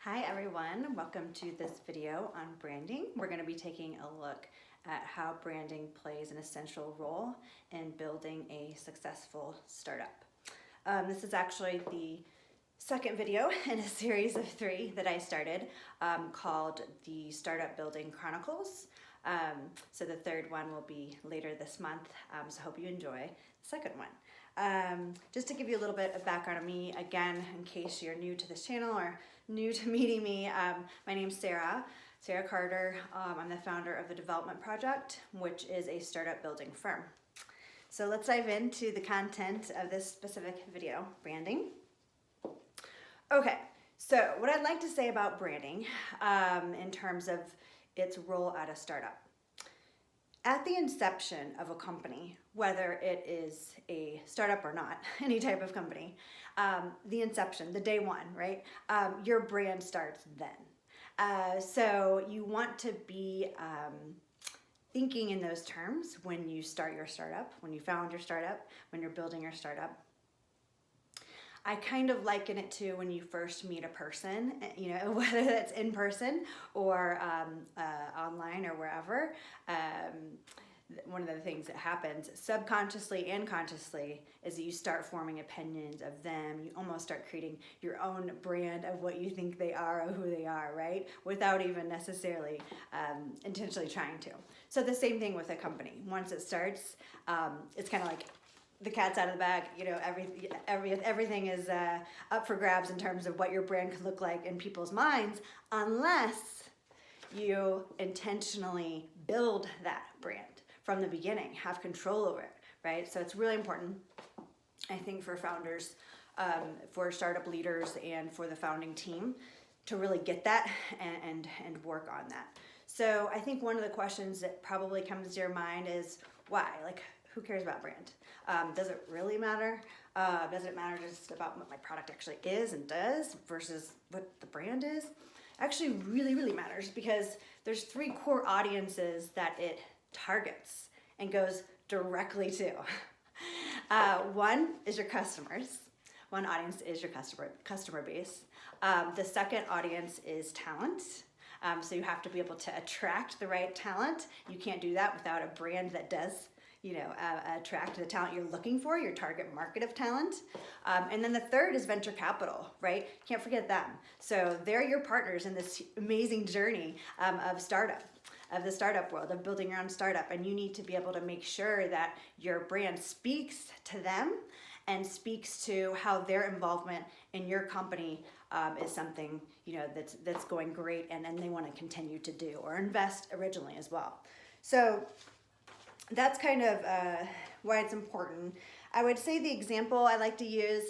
Hi everyone, welcome to this video on branding. We're going to be taking a look at how branding plays an essential role in building a successful startup. This is actually the second video in a series of 3 that I started called the Startup Building Chronicles. So the third one will be later this month, so hope you enjoy the second one. Just to give you a little bit of background on me, again, in case you're new to this channel or new to meeting me, my name's Sarah Carter. I'm the founder of the Development Project, which is a startup building firm. So let's dive into the content of this specific video, branding. Okay, so what I'd like to say about branding in terms of its role at a startup. At the inception of a company, whether it is a startup or not, any type of company, the inception, the day one, right? Your brand starts then. So you want to be thinking in those terms when you start your startup, when you found your startup, when you're building your startup. I kind of liken it to when you first meet a person, you know, whether that's in person or online or wherever. One of the things that happens subconsciously and consciously is that you start forming opinions of them. You almost start creating your own brand of what you think they are or who they are, right? Without even necessarily intentionally trying to. So the same thing with a company. Once it starts, it's kind of like the cat's out of the bag, you know, everything is up for grabs in terms of what your brand could look like in people's minds, unless you intentionally build that brand from the beginning, have control over it, right? So it's really important, I think, for founders, for startup leaders, and for the founding team to really get that and work on that. So I think one of the questions that probably comes to your mind is why? Like, who cares about brand? Does it really matter? Does it matter just about what my product actually is and does versus what the brand is? Actually really, really matters, because there's 3 core audiences that it targets and goes directly to. One is your customers. One audience is your customer base. The second audience is talent. So you have to be able to attract the right talent. You can't do that without a brand that does, you know, attract the talent you're looking for, your target market of talent. And then the third is venture capital, right? Can't forget them. So they're your partners in this amazing journey of the startup world, of building your own startup. And you need to be able to make sure that your brand speaks to them and speaks to how their involvement in your company is something, you know, that's going great and they want to continue to do or invest originally as well. So that's kind of why it's important. I would say the example I like to use,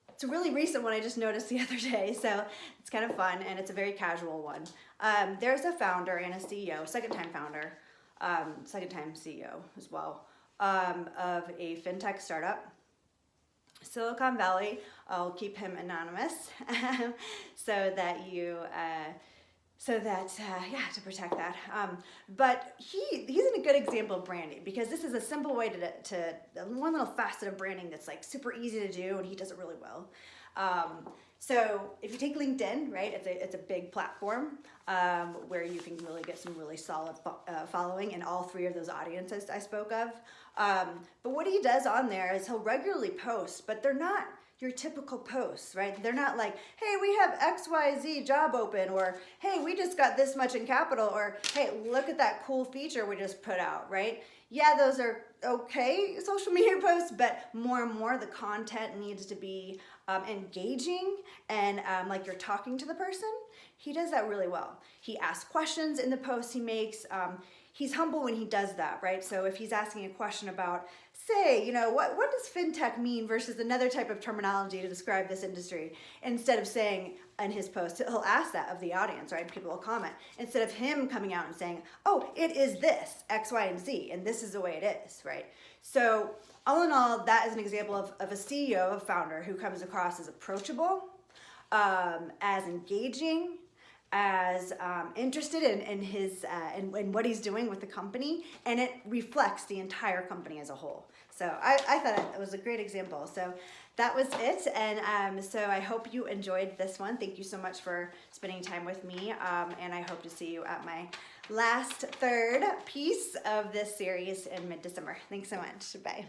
it's a really recent one I just noticed the other day, so it's kind of fun, and it's a very casual one. There's a founder and a CEO, second-time founder, second-time CEO as well, of a fintech startup. Silicon Valley, I'll keep him anonymous so that you... to protect that. But he's in a good example of branding, because this is a simple way to one little facet of branding that's like super easy to do, and he does it really well. So if you take LinkedIn, right, it's a big platform where you can really get some really solid following in all 3 of those audiences I spoke of. But what he does on there is he'll regularly post, but they're not your typical posts, right? They're not like, hey, we have XYZ job open, or hey, we just got this much in capital, or hey, look at that cool feature we just put out, right? Yeah, those are okay social media posts, but more and more the content needs to be engaging and like you're talking to the person. He does that really well. He asks questions in the posts he makes. He's humble when he does that, right? So if he's asking a question about, say, you know, what does fintech mean versus another type of terminology to describe this industry, instead of saying in his post, he'll ask that of the audience, right? People will comment. Instead of him coming out and saying, oh, it is this, X, Y, and Z, and this is the way it is, right? So all in all, that is an example of a CEO, a founder, who comes across as approachable, as engaging, as interested in his in what he's doing with the company, and it reflects the entire company as a whole. So I thought it was a great example. So that was it, and so I hope you enjoyed this one. Thank you so much for spending time with me, and I hope to see you at my last third piece of this series in mid-December. Thanks so much. Bye.